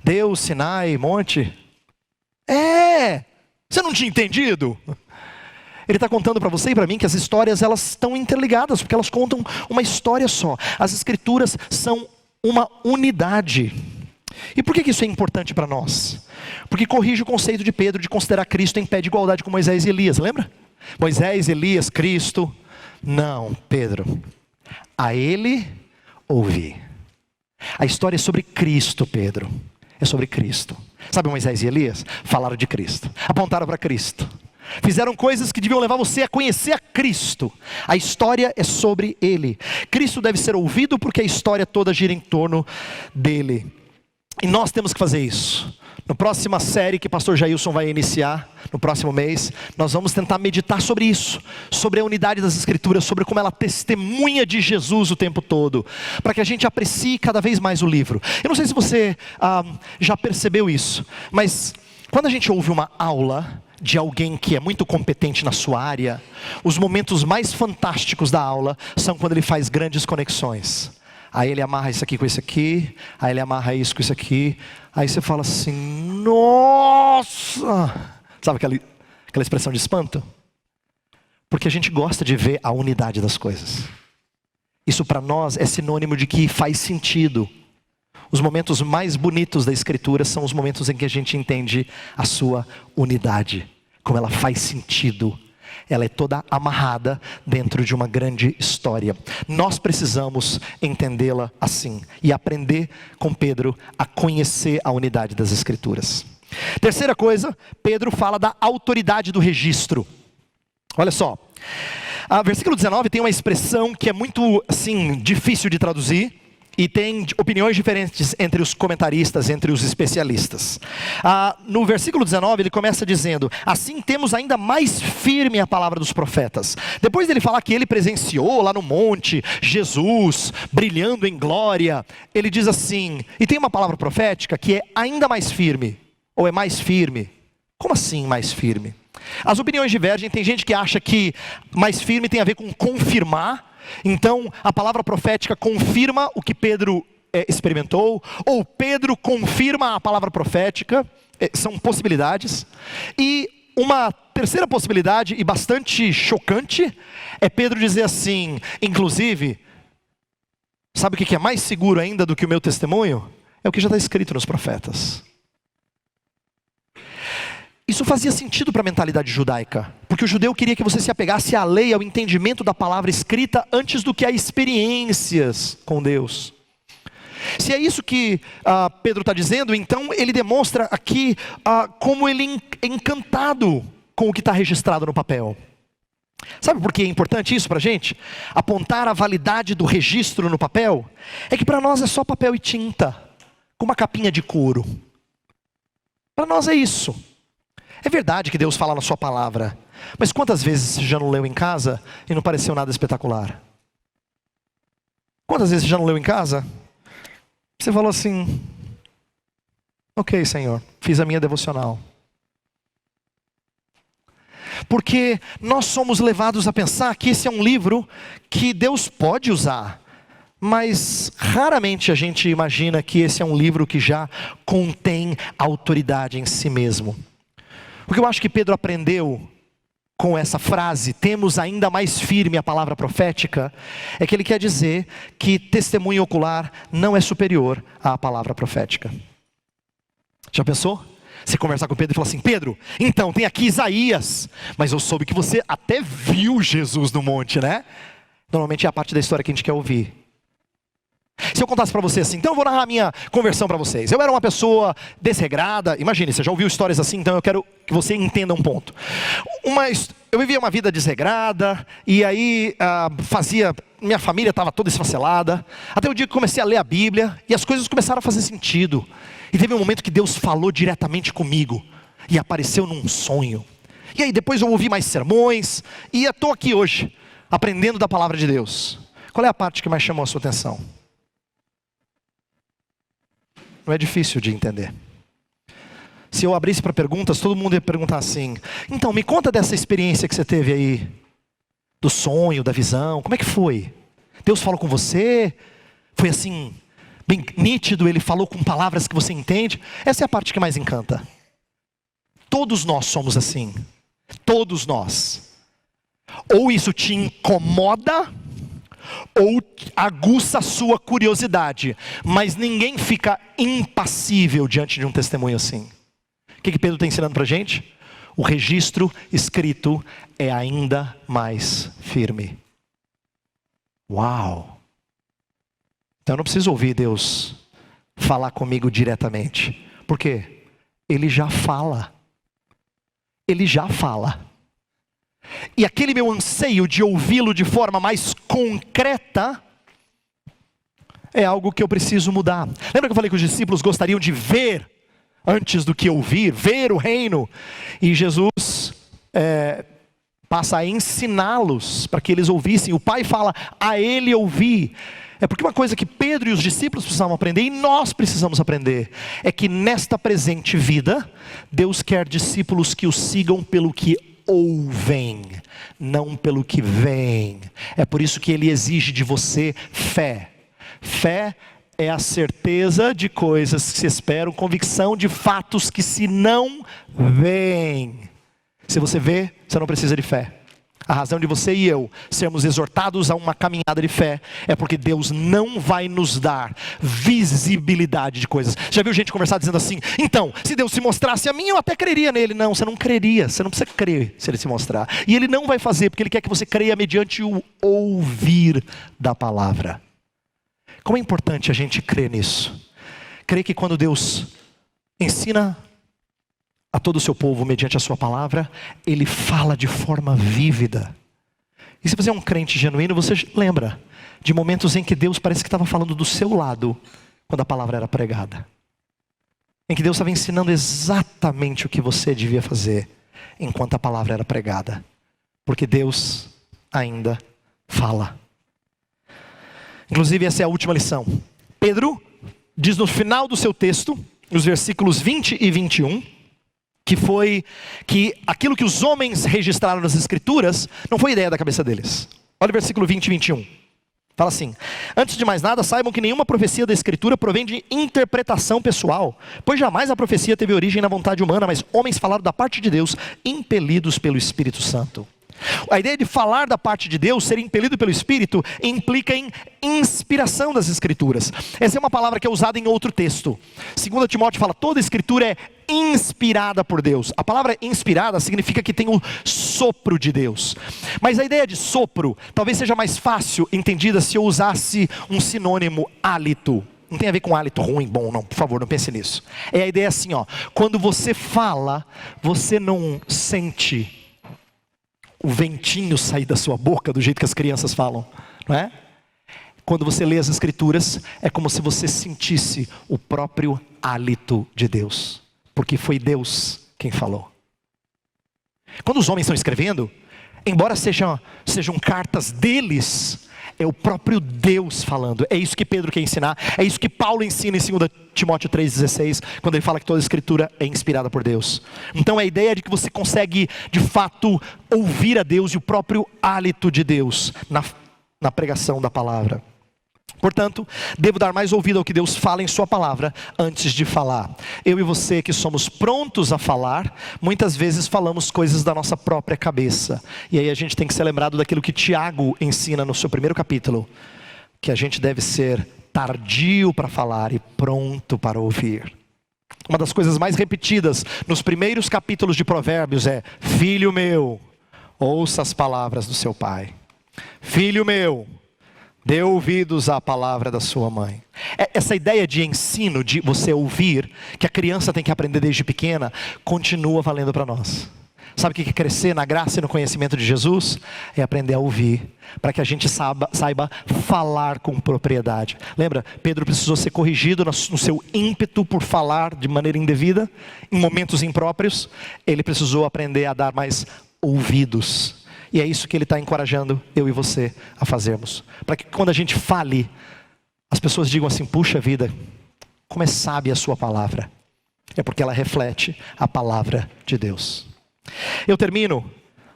Deus, Sinai, monte? Você não tinha entendido? Ele está contando para você e para mim que as histórias elas estão interligadas, porque elas contam uma história só. As escrituras são uma unidade. E por que isso é importante para nós? Porque corrige o conceito de Pedro de considerar Cristo em pé de igualdade com Moisés e Elias, lembra? Moisés, Elias, Cristo. Não, Pedro. A ele ouvi. A história é sobre Cristo, Pedro. É sobre Cristo. Sabe Moisés e Elias? Falaram de Cristo. Apontaram para Cristo. Fizeram coisas que deviam levar você a conhecer a Cristo. A história é sobre Ele. Cristo deve ser ouvido porque a história toda gira em torno dEle. E nós temos que fazer isso. Na próxima série que o pastor Jailson vai iniciar, no próximo mês, nós vamos tentar meditar sobre isso, sobre a unidade das Escrituras, sobre como ela testemunha de Jesus o tempo todo, para que a gente aprecie cada vez mais o livro. Eu não sei se você já percebeu isso, mas quando a gente ouve uma aula de alguém que é muito competente na sua área, os momentos mais fantásticos da aula são quando ele faz grandes conexões. Aí ele amarra isso aqui com isso aqui, aí ele amarra isso com isso aqui, aí você fala assim, nossa! Sabe aquela expressão de espanto? Porque a gente gosta de ver a unidade das coisas. Isso para nós é sinônimo de que faz sentido. Os momentos mais bonitos da Escritura são os momentos em que a gente entende a sua unidade, como ela faz sentido. Ela é toda amarrada dentro de uma grande história. Nós precisamos entendê-la assim e aprender com Pedro a conhecer a unidade das Escrituras. Terceira coisa, Pedro fala da autoridade do registro. Olha só, versículo 19 tem uma expressão que é muito assim, difícil de traduzir. E tem opiniões diferentes entre os comentaristas, entre os especialistas. No versículo 19 ele começa dizendo, assim temos ainda mais firme a palavra dos profetas. Depois dele falar que ele presenciou lá no monte, Jesus brilhando em glória, ele diz assim, e tem uma palavra profética que é ainda mais firme, ou é mais firme. Como assim mais firme? As opiniões divergem, tem gente que acha que mais firme tem a ver com confirmar. Então a palavra profética confirma o que Pedro experimentou, ou Pedro confirma a palavra profética, são possibilidades. E uma terceira possibilidade, e bastante chocante, é Pedro dizer assim, inclusive, sabe o que é mais seguro ainda do que o meu testemunho? É o que já está escrito nos profetas. Isso fazia sentido para a mentalidade judaica, porque o judeu queria que você se apegasse à lei, ao entendimento da palavra escrita, antes do que a experiências com Deus. Se é isso que Pedro está dizendo, então ele demonstra aqui como ele é encantado com o que está registrado no papel. Sabe por que é importante isso para a gente? Apontar a validade do registro no papel, é que para nós é só papel e tinta, com uma capinha de couro. Para nós é isso. É verdade que Deus fala na sua palavra, mas quantas vezes você já não leu em casa e não pareceu nada espetacular? Quantas vezes você já não leu em casa? Você falou assim, ok Senhor, fiz a minha devocional. Porque nós somos levados a pensar que esse é um livro que Deus pode usar, mas raramente a gente imagina que esse é um livro que já contém autoridade em si mesmo. O que eu acho que Pedro aprendeu com essa frase, temos ainda mais firme a palavra profética, é que ele quer dizer que testemunho ocular não é superior à palavra profética. Já pensou? Você conversar com Pedro e falar assim, Pedro, então tem aqui Isaías, mas eu soube que você até viu Jesus no monte, né? Normalmente é a parte da história que a gente quer ouvir. Se eu contasse para você assim, então eu vou narrar a minha conversão para vocês. Eu era uma pessoa desregrada, imagine, você já ouviu histórias assim, então eu quero que você entenda um ponto. Eu vivia uma vida desregrada, e aí minha família estava toda esfacelada, até o dia que comecei a ler a Bíblia, e as coisas começaram a fazer sentido. E teve um momento que Deus falou diretamente comigo, e apareceu num sonho. E aí depois eu ouvi mais sermões, e estou aqui hoje, aprendendo da palavra de Deus. Qual é a parte que mais chamou a sua atenção? Não é difícil de entender. Se eu abrisse para perguntas, todo mundo ia perguntar assim: então, me conta dessa experiência que você teve aí, do sonho, da visão, como é que foi? Deus falou com você? Foi assim, bem nítido, Ele falou com palavras que você entende? Essa é a parte que mais encanta. Todos nós somos assim. Todos nós. Ou isso te incomoda, ou aguça a sua curiosidade, mas ninguém fica impassível diante de um testemunho assim. O que Pedro está ensinando para a gente? O registro escrito é ainda mais firme. Uau! Então eu não preciso ouvir Deus falar comigo diretamente. Por quê? Ele já fala. Ele já fala. E aquele meu anseio de ouvi-lo de forma mais concreta é algo que eu preciso mudar. Lembra que eu falei que os discípulos gostariam de ver antes do que ouvir, ver o reino? E Jesus passa a ensiná-los para que eles ouvissem. O Pai fala a ele ouvir. É porque uma coisa que Pedro e os discípulos precisavam aprender, e nós precisamos aprender, é que nesta presente vida, Deus quer discípulos que o sigam pelo que ouvem, não pelo que veem. É por isso que Ele exige de você fé. Fé é a certeza de coisas que se esperam, convicção de fatos que se não veem. Se você vê, você não precisa de fé. A razão de você e eu sermos exortados a uma caminhada de fé é porque Deus não vai nos dar visibilidade de coisas. Já viu gente conversar dizendo assim: então, se Deus se mostrasse a mim, eu até creria nele. Não, você não creria, você não precisa crer se Ele se mostrar. E Ele não vai fazer, porque Ele quer que você creia mediante o ouvir da palavra. Como é importante a gente crer nisso. Crer que quando Deus ensina a todo o seu povo mediante a sua palavra, Ele fala de forma vívida. E se você é um crente genuíno, você lembra de momentos em que Deus parece que estava falando do seu lado, quando a palavra era pregada. Em que Deus estava ensinando exatamente o que você devia fazer, enquanto a palavra era pregada. Porque Deus ainda fala. Inclusive essa é a última lição. Pedro diz no final do seu texto, nos versículos 20 e 21, que foi que aquilo que os homens registraram nas escrituras não foi ideia da cabeça deles. Olha o versículo 20 e 21. Fala assim: antes de mais nada, saibam que nenhuma profecia da escritura provém de interpretação pessoal, pois jamais a profecia teve origem na vontade humana, mas homens falaram da parte de Deus, impelidos pelo Espírito Santo. A ideia de falar da parte de Deus, ser impelido pelo Espírito, implica em inspiração das Escrituras. Essa é uma palavra que é usada em outro texto. 2 Timóteo fala: toda Escritura é inspirada por Deus. A palavra inspirada significa que tem o sopro de Deus. Mas a ideia de sopro talvez seja mais fácil entendida se eu usasse um sinônimo: hálito. Não tem a ver com hálito ruim, bom, não, por favor, não pense nisso. É a ideia assim, quando você fala, você não sente o ventinho sair da sua boca do jeito que as crianças falam, não é? Quando você lê as escrituras, é como se você sentisse o próprio hálito de Deus, porque foi Deus quem falou. Quando os homens estão escrevendo, embora sejam cartas deles, é o próprio Deus falando. É isso que Pedro quer ensinar, é isso que Paulo ensina em 2 Timóteo 3,16, quando ele fala que toda a escritura é inspirada por Deus. Então a ideia de que você consegue de fato ouvir a Deus e o próprio hálito de Deus na pregação da palavra. Portanto, devo dar mais ouvido ao que Deus fala em sua palavra antes de falar. Eu e você que somos prontos a falar, muitas vezes falamos coisas da nossa própria cabeça. E aí a gente tem que ser lembrado daquilo que Tiago ensina no seu primeiro capítulo, que a gente deve ser tardio para falar e pronto para ouvir. Uma das coisas mais repetidas nos primeiros capítulos de Provérbios é: filho meu, ouça as palavras do seu pai. Filho meu, Dê ouvidos à palavra da sua mãe. Essa ideia de ensino, de você ouvir, que a criança tem que aprender desde pequena, continua valendo para nós. Sabe o que é crescer na graça e no conhecimento de Jesus? É aprender a ouvir, para que a gente saiba falar com propriedade. Lembra, Pedro precisou ser corrigido no seu ímpeto por falar de maneira indevida, em momentos impróprios. Ele precisou aprender a dar mais ouvidos. E é isso que ele está encorajando eu e você a fazermos. Para que quando a gente fale, as pessoas digam assim: puxa vida, como é sábia a sua palavra. É porque ela reflete a palavra de Deus. Eu termino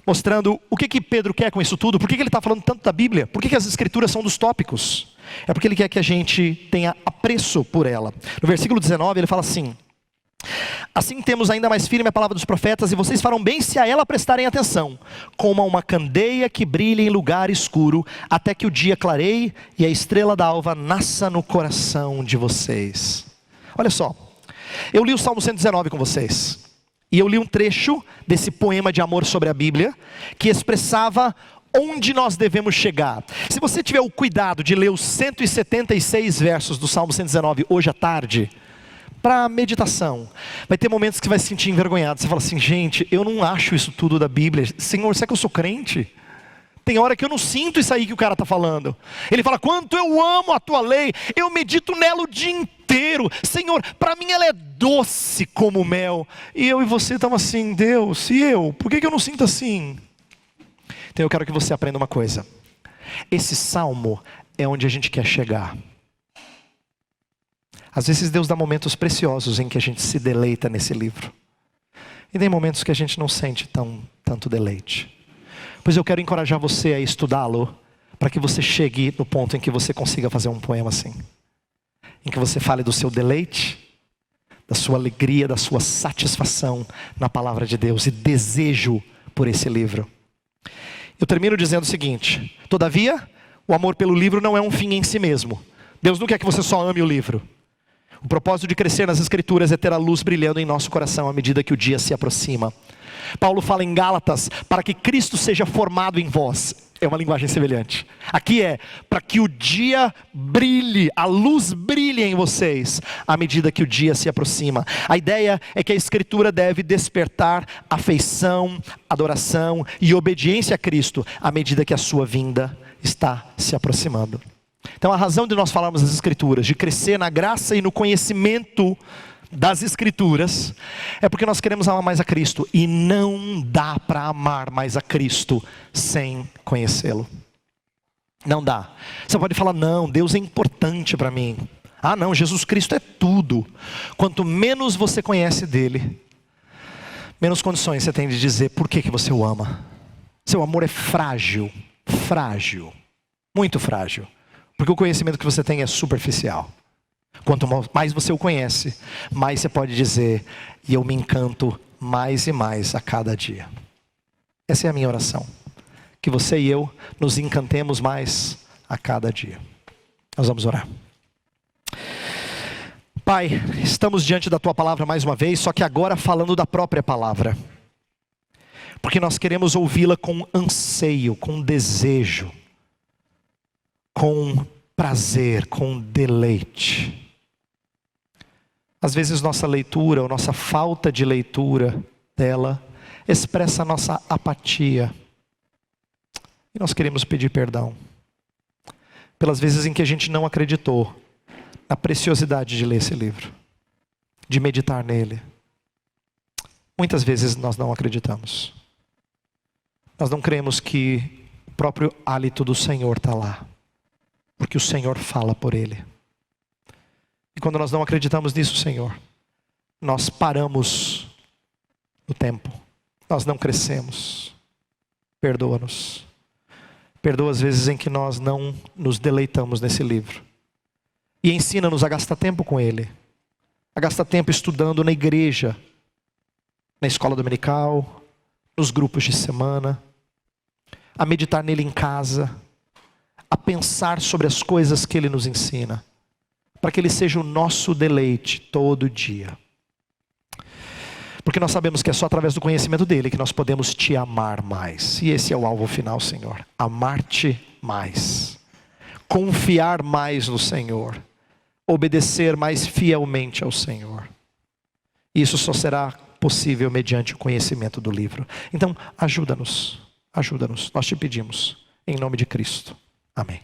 mostrando o que Pedro quer com isso tudo. Por que ele está falando tanto da Bíblia? Por que as escrituras são dos tópicos? É porque ele quer que a gente tenha apreço por ela. No versículo 19 ele fala assim: assim temos ainda mais firme a palavra dos profetas, e vocês farão bem se a ela prestarem atenção, como a uma candeia que brilha em lugar escuro, até que o dia clareie e a estrela da alva nasça no coração de vocês. Olha só, eu li o Salmo 119 com vocês, e eu li um trecho desse poema de amor sobre a Bíblia, que expressava onde nós devemos chegar. Se você tiver o cuidado de ler os 176 versos do Salmo 119 hoje à tarde, para meditação, vai ter momentos que você vai se sentir envergonhado. Você fala assim: gente, eu não acho isso tudo da Bíblia. Senhor, será que eu sou crente? Tem hora que eu não sinto isso aí que o cara está falando. Ele fala: quanto eu amo a tua lei, eu medito nela o dia inteiro. Senhor, para mim ela é doce como mel. E eu e você estamos assim: Deus, e eu? Por que eu não sinto assim? Então eu quero que você aprenda uma coisa. Esse salmo é onde a gente quer chegar. Às vezes Deus dá momentos preciosos em que a gente se deleita nesse livro. E tem momentos que a gente não sente tanto deleite. Pois eu quero encorajar você a estudá-lo, para que você chegue no ponto em que você consiga fazer um poema assim. Em que você fale do seu deleite, da sua alegria, da sua satisfação na palavra de Deus e desejo por esse livro. Eu termino dizendo o seguinte: todavia, o amor pelo livro não é um fim em si mesmo. Deus não quer que você só ame o livro. O propósito de crescer nas escrituras é ter a luz brilhando em nosso coração à medida que o dia se aproxima. Paulo fala em Gálatas: para que Cristo seja formado em vós. É uma linguagem semelhante. Aqui é para que o dia brilhe, a luz brilhe em vocês à medida que o dia se aproxima. A ideia é que a escritura deve despertar afeição, adoração e obediência a Cristo à medida que a sua vinda está se aproximando. Então a razão de nós falarmos das escrituras, de crescer na graça e no conhecimento das escrituras, é porque nós queremos amar mais a Cristo. E não dá para amar mais a Cristo sem conhecê-lo. Não dá. Você pode falar: não, Deus é importante para mim. Ah não, Jesus Cristo é tudo. Quanto menos você conhece dele, menos condições você tem de dizer por que você o ama. Seu amor é frágil, muito frágil. Porque o conhecimento que você tem é superficial. Quanto mais você o conhece, mais você pode dizer: e eu me encanto mais e mais a cada dia. Essa é a minha oração. Que você e eu nos encantemos mais a cada dia. Nós vamos orar. Pai, estamos diante da tua palavra mais uma vez, só que agora falando da própria palavra. Porque nós queremos ouvi-la com anseio, com desejo, com prazer, com deleite. Às vezes nossa leitura, ou nossa falta de leitura dela, expressa a nossa apatia. E nós queremos pedir perdão pelas vezes em que a gente não acreditou na preciosidade de ler esse livro, de meditar nele. Muitas vezes nós não acreditamos. Nós não cremos que o próprio hálito do Senhor está lá, porque o Senhor fala por ele. E quando nós não acreditamos nisso, Senhor, nós paramos no tempo. Nós não crescemos. Perdoa-nos. Perdoa as vezes em que nós não nos deleitamos nesse livro. E ensina-nos a gastar tempo com ele. A gastar tempo estudando na igreja, na escola dominical, nos grupos de semana. A meditar nele em casa. A pensar sobre as coisas que ele nos ensina. Para que ele seja o nosso deleite todo dia. Porque nós sabemos que é só através do conhecimento dele que nós podemos te amar mais. E esse é o alvo final, Senhor. Amar-te mais. confiar mais no Senhor, obedecer mais fielmente ao Senhor. Isso só será possível mediante o conhecimento do livro. Então, ajuda-nos, nós te pedimos, em nome de Cristo. Amém.